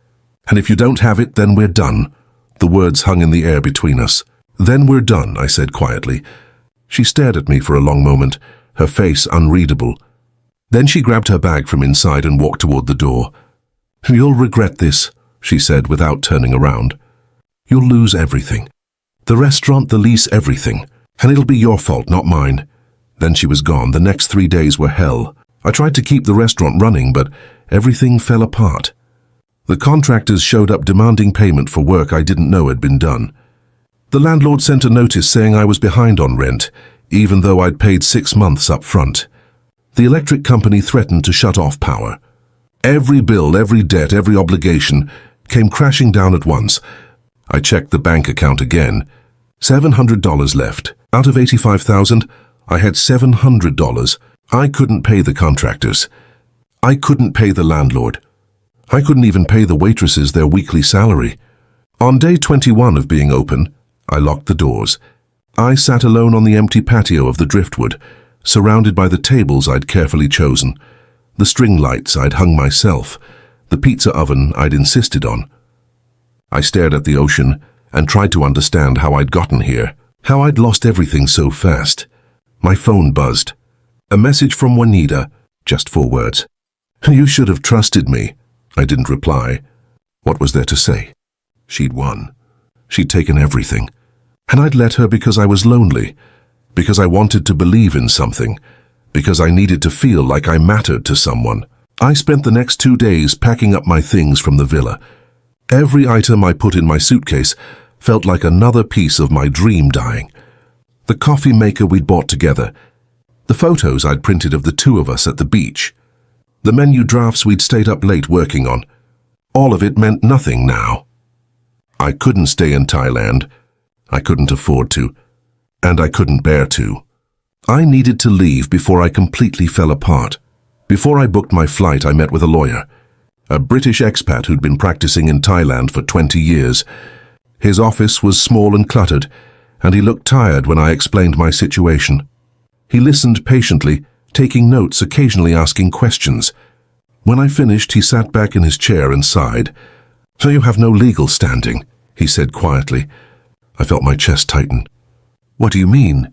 And if you don't have it, then we're done. The words hung in the air between us. Then we're done, I said quietly. She stared at me for a long moment, her face unreadable. Then she grabbed her bag from inside and walked toward the door. You'll regret this, she said without turning around. You'll lose everything. The restaurant, the lease, everything. And it'll be your fault, not mine. Then she was gone. The next 3 days were hell. I tried to keep the restaurant running, but everything fell apart. The contractors showed up demanding payment for work I didn't know had been done. The landlord sent a notice saying I was behind on rent, even though I'd paid 6 months up front. The electric company threatened to shut off power. Every bill, every debt, every obligation came crashing down at once. I checked the bank account again. $700 left. Out of $85,000, I had $700. I couldn't pay the contractors. I couldn't pay the landlord. I couldn't even pay the waitresses their weekly salary. On day 21 of being open, I locked the doors. I sat alone on the empty patio of the driftwood, surrounded by the tables I'd carefully chosen, the string lights I'd hung myself, the pizza oven I'd insisted on. I stared at the ocean and tried to understand how I'd gotten here, how I'd lost everything so fast. My phone buzzed. A message from Juanita, just 4 words. "You should have trusted me." I didn't reply. What was there to say? She'd won. She'd taken everything. And I'd let her because I was lonely, because I wanted to believe in something, because I needed to feel like I mattered to someone. I spent the next 2 days packing up my things from the villa. Every item I put in my suitcase felt like another piece of my dream dying. The coffee maker we'd bought together, the photos I'd printed of the 2 of us at the beach, the menu drafts we'd stayed up late working on. All of it meant nothing now. I couldn't stay in Thailand. I couldn't afford to. And I couldn't bear to. I needed to leave before I completely fell apart. Before I booked my flight, I met with a lawyer, a British expat who'd been practicing in Thailand for 20 years. His office was small and cluttered, and he looked tired when I explained my situation. He listened patiently, taking notes, occasionally asking questions. When I finished, he sat back in his chair and sighed. "So you have no legal standing," he said quietly. I felt my chest tighten. "What do you mean?"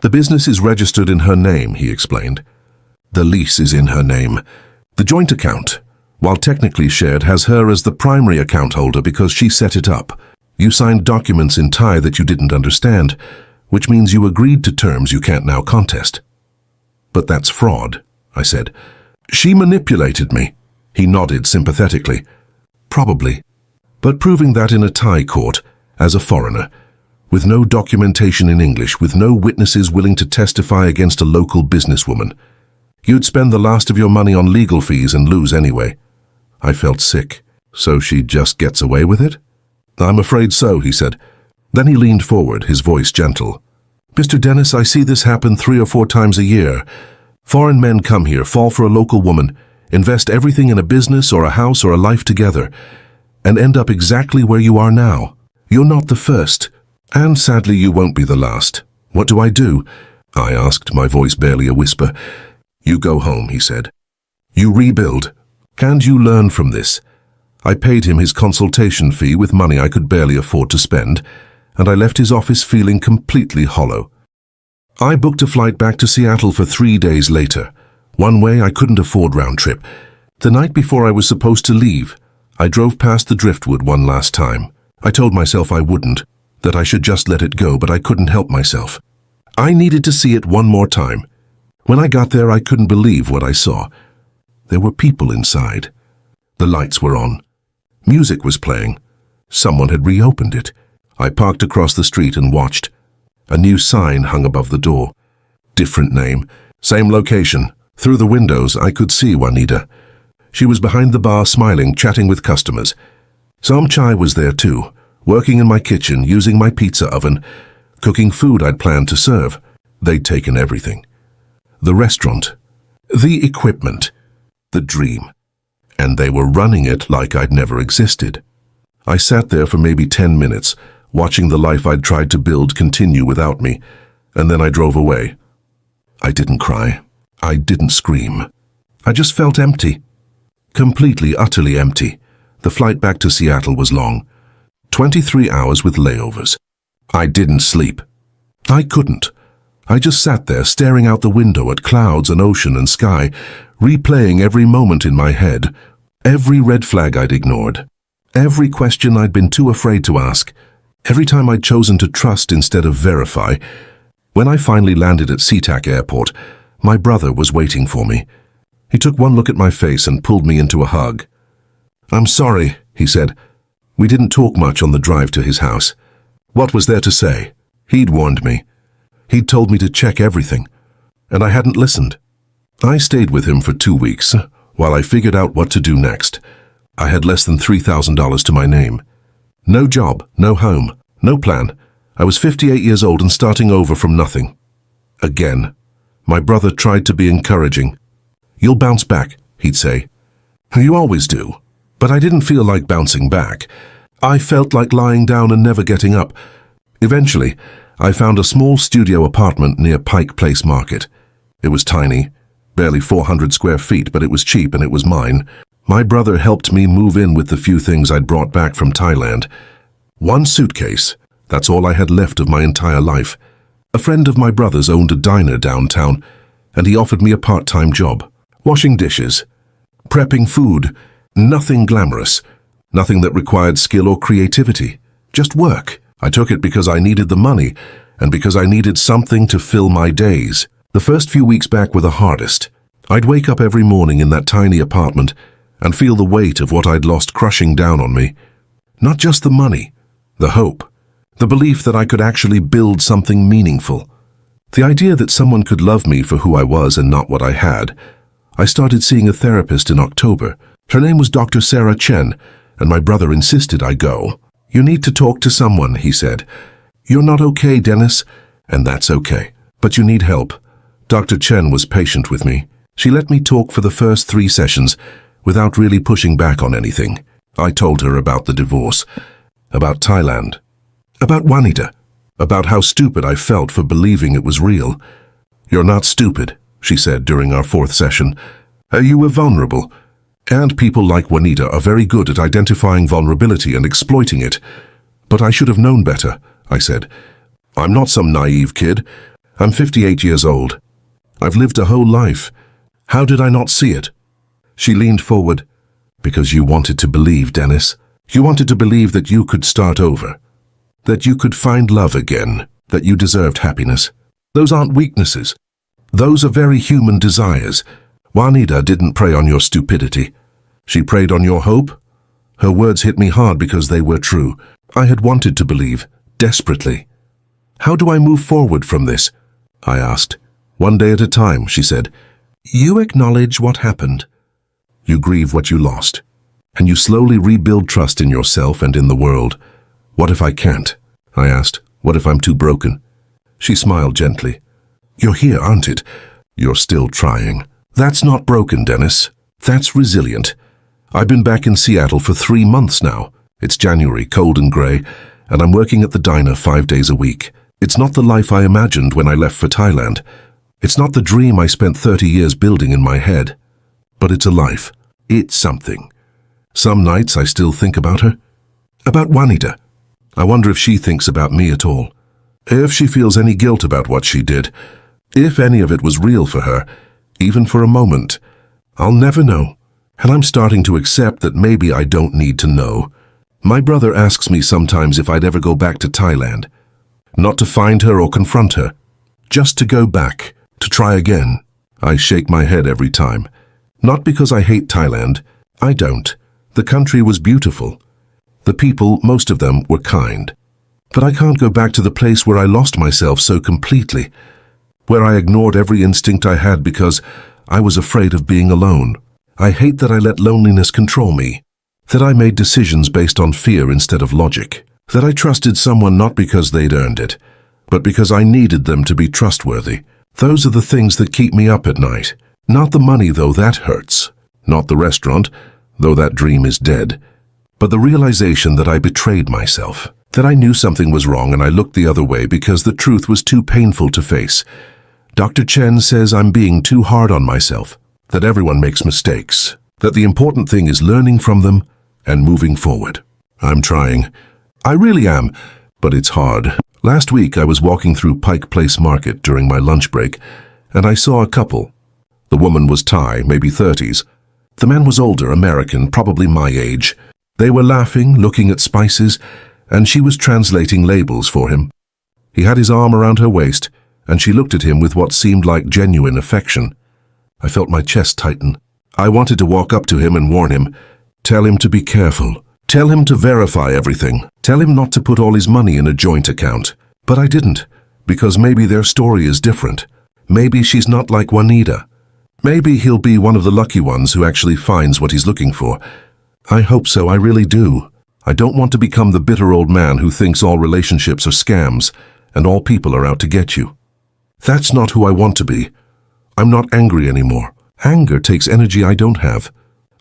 "The business is registered in her name," he explained. "The lease is in her name. The joint account, while technically shared, has her as the primary account holder because she set it up. You signed documents in Thai that you didn't understand, which means you agreed to terms you can't now contest." "But that's fraud," I said. "She manipulated me." He nodded sympathetically. "Probably. But proving that in a Thai court, as a foreigner, with no documentation in English, with no witnesses willing to testify against a local businesswoman, you'd spend the last of your money on legal fees and lose anyway." I felt sick. "So she just gets away with it?" "I'm afraid so," he said. Then he leaned forward, his voice gentle. "Mr. Dennis, I see this happen 3 or 4 times a year. Foreign men come here, fall for a local woman, invest everything in a business or a house or a life together, and end up exactly where you are now. You're not the first, and sadly you won't be the last. What do I do?" I asked, my voice barely a whisper. "You go home," he said. "You rebuild. And you learn from this." I paid him his consultation fee with money I could barely afford to spend, and I left his office feeling completely hollow. I booked a flight back to Seattle for 3 days later. One way, I couldn't afford round trip. The night before I was supposed to leave, I drove past the driftwood one last time. I told myself I wouldn't, that I should just let it go, but I couldn't help myself. I needed to see it one more time. When I got there, I couldn't believe what I saw. There were people inside. The lights were on. Music was playing. Someone had reopened it. I parked across the street and watched. A new sign hung above the door. Different name, same location. Through the windows, I could see Juanita. She was behind the bar, smiling, chatting with customers. Chai was there too, working in my kitchen, using my pizza oven, cooking food I'd planned to serve. They'd taken everything. The restaurant, the equipment, the dream. And they were running it like I'd never existed. I sat there for maybe 10 minutes, watching the life I'd tried to build continue without me, and then I drove away. I didn't cry. I didn't scream. I just felt empty. Completely, utterly empty. The flight back to Seattle was long. 23 hours with layovers. I didn't sleep. I couldn't. I just sat there staring out the window at clouds and ocean and sky, replaying every moment in my head, every red flag I'd ignored, every question I'd been too afraid to ask, every time I'd chosen to trust instead of verify. When I finally landed at SeaTac Airport, my brother was waiting for me. He took one look at my face and pulled me into a hug. "I'm sorry," he said. We didn't talk much on the drive to his house. What was there to say? He'd warned me. He'd told me to check everything, and I hadn't listened. I stayed with him for 2 weeks, while I figured out what to do next. I had less than $3,000 to my name. No job, no home, no plan. I was 58 years old and starting over from nothing. Again. My brother tried to be encouraging. "You'll bounce back," he'd say. "You always do." But I didn't feel like bouncing back. I felt like lying down and never getting up. Eventually, I found a small studio apartment near Pike Place Market. It was tiny, barely 400 square feet, but it was cheap and it was mine. My brother helped me move in with the few things I'd brought back from Thailand. One suitcase, that's all I had left of my entire life. A friend of my brother's owned a diner downtown, and he offered me a part-time job. Washing dishes, prepping food, nothing glamorous, nothing that required skill or creativity, just work. I took it because I needed the money, and because I needed something to fill my days. The first few weeks back were the hardest. I'd wake up every morning in that tiny apartment and feel the weight of what I'd lost crushing down on me. Not just the money, the hope, the belief that I could actually build something meaningful. The idea that someone could love me for who I was and not what I had. I started seeing a therapist in October. Her name was Dr. Sarah Chen, and my brother insisted I go. "You need to talk to someone," he said. "You're not okay, Dennis, and that's okay, but you need help." Dr. Chen was patient with me. She let me talk for the first 3 sessions without really pushing back on anything. I told her about the divorce, about Thailand, about Juanita, about how stupid I felt for believing it was real. "You're not stupid," she said during our 4th session. "You were vulnerable, and people like Juanita are very good at identifying vulnerability and exploiting it. But I should have known better," I said. "I'm not some naive kid. I'm 58 years old. I've lived a whole life. How did I not see it?" She leaned forward. "Because you wanted to believe, Dennis. You wanted to believe that you could start over, that you could find love again, that you deserved happiness. Those aren't weaknesses. Those are very human desires. Juanita didn't prey on your stupidity. She preyed on your hope." Her words hit me hard because they were true. I had wanted to believe, desperately. "How do I move forward from this?" I asked. "One day at a time," she said. "You acknowledge what happened. You grieve what you lost, and you slowly rebuild trust in yourself and in the world." "What if I can't?" I asked. "What if I'm too broken?" She smiled gently. "You're here, aren't it? You're still trying. That's not broken, Dennis. That's resilient. I've been back in Seattle for 3 months now. It's January, cold and grey, and I'm working at the diner 5 days a week. It's not the life I imagined when I left for Thailand. It's not the dream I spent 30 years building in my head. But it's a life. It's something. Some nights I still think about her. About Juanita. I wonder if she thinks about me at all. If she feels any guilt about what she did. If any of it was real for her, even for a moment. I'll never know. And I'm starting to accept that maybe I don't need to know. My brother asks me sometimes if I'd ever go back to Thailand. Not to find her or confront her. Just to go back. To try again. I shake my head every time. Not because I hate Thailand. I don't. The country was beautiful. The people, most of them, were kind. But I can't go back to the place where I lost myself so completely, where I ignored every instinct I had because I was afraid of being alone. I hate that I let loneliness control me, that I made decisions based on fear instead of logic, that I trusted someone not because they'd earned it, but because I needed them to be trustworthy. Those are the things that keep me up at night. Not the money, though that hurts. Not the restaurant, though that dream is dead. But the realization that I betrayed myself, that I knew something was wrong and I looked the other way because the truth was too painful to face. Dr. Chen says I'm being too hard on myself, that everyone makes mistakes, that the important thing is learning from them and moving forward. I'm trying. I really am, but it's hard. Last week I was walking through Pike Place Market during my lunch break, and I saw a couple. The woman was Thai, maybe 30s. The man was older, American, probably my age. They were laughing, looking at spices, and she was translating labels for him. He had his arm around her waist, and she looked at him with what seemed like genuine affection. I felt my chest tighten. I wanted to walk up to him and warn him. Tell him to be careful. Tell him to verify everything. Tell him not to put all his money in a joint account. But I didn't, because maybe their story is different. Maybe she's not like Juanita. Maybe he'll be one of the lucky ones who actually finds what he's looking for. I hope so, I really do. I don't want to become the bitter old man who thinks all relationships are scams and all people are out to get you. That's not who I want to be. I'm not angry anymore. Anger takes energy I don't have.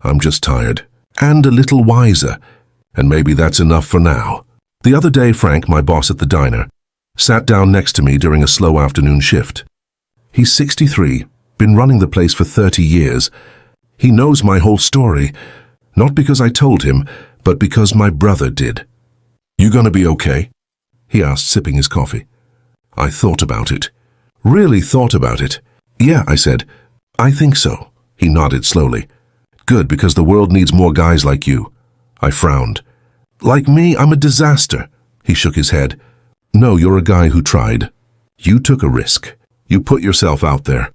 I'm just tired. And a little wiser. And maybe that's enough for now. The other day, Frank, my boss at the diner, sat down next to me during a slow afternoon shift. He's 63, been running the place for 30 years. He knows my whole story, not because I told him, but because my brother did. "You gonna be okay?" he asked, sipping his coffee. I thought about it. Really thought about it. "Yeah," I said. "I think so." He nodded slowly. "Good, because the world needs more guys like you." I frowned. "Like me, I'm a disaster." He shook his head. "No, you're a guy who tried. You took a risk. You put yourself out there.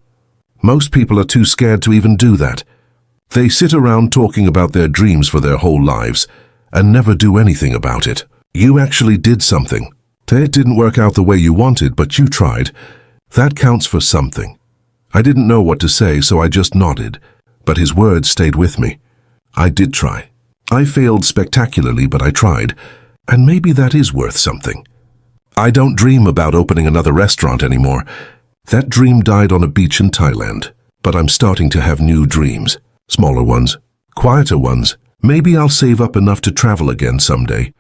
Most people are too scared to even do that. They sit around talking about their dreams for their whole lives and never do anything about it. You actually did something. It didn't work out the way you wanted, but you tried. That counts for something." I didn't know what to say, so I just nodded, but his words stayed with me. I did try. I failed spectacularly, but I tried, and maybe that is worth something. I don't dream about opening another restaurant anymore. That dream died on a beach in Thailand, but I'm starting to have new dreams. Smaller ones, quieter ones. Maybe I'll save up enough to travel again someday.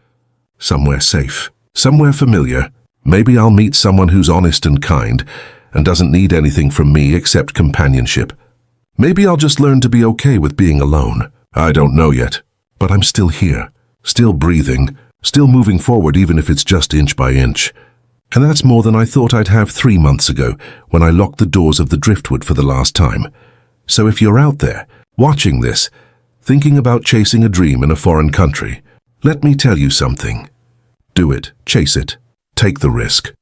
Somewhere safe, somewhere familiar. Maybe I'll meet someone who's honest and kind and doesn't need anything from me except companionship. Maybe I'll just learn to be okay with being alone. I don't know yet, but I'm still here, still breathing, still moving forward even if it's just inch by inch. And that's more than I thought I'd have 3 months ago when I locked the doors of the Driftwood for the last time. So if you're out there, watching this, thinking about chasing a dream in a foreign country, let me tell you something. Do it, chase it, take the risk.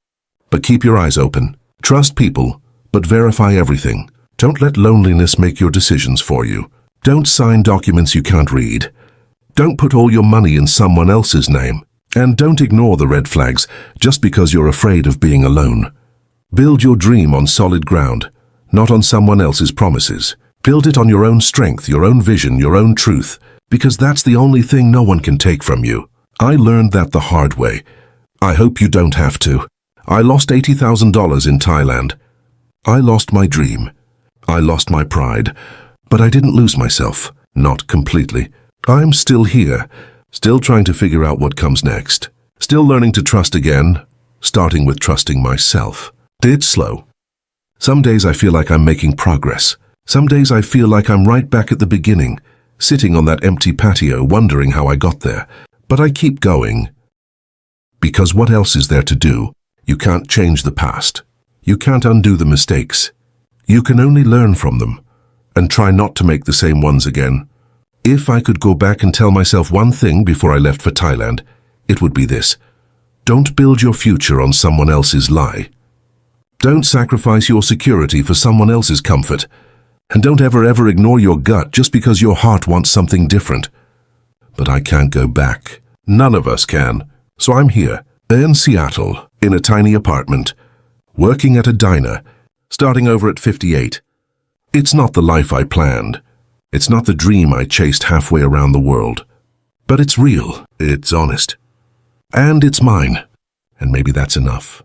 But keep your eyes open. Trust people, but verify everything. Don't let loneliness make your decisions for you. Don't sign documents you can't read. Don't put all your money in someone else's name. And don't ignore the red flags just because you're afraid of being alone. Build your dream on solid ground, not on someone else's promises. Build it on your own strength, your own vision, your own truth, because that's the only thing no one can take from you. I learned that the hard way. I hope you don't have to. I lost $80,000 in Thailand. I lost my dream. I lost my pride. But I didn't lose myself. Not completely. I'm still here, still trying to figure out what comes next. Still learning to trust again, starting with trusting myself. It's slow. Some days I feel like I'm making progress. Some days I feel like I'm right back at the beginning, sitting on that empty patio wondering how I got there. But I keep going. Because what else is there to do? You can't change the past. You can't undo the mistakes. You can only learn from them and try not to make the same ones again. If I could go back and tell myself one thing before I left for Thailand, it would be this. Don't build your future on someone else's lie. Don't sacrifice your security for someone else's comfort. And don't ever ignore your gut just because your heart wants something different. But I can't go back. None of us can. So I'm here, in Seattle, in a tiny apartment, working at a diner, starting over at 58. It's not the life I planned. It's not the dream I chased halfway around the world. But it's real, it's honest. And it's mine. And maybe that's enough.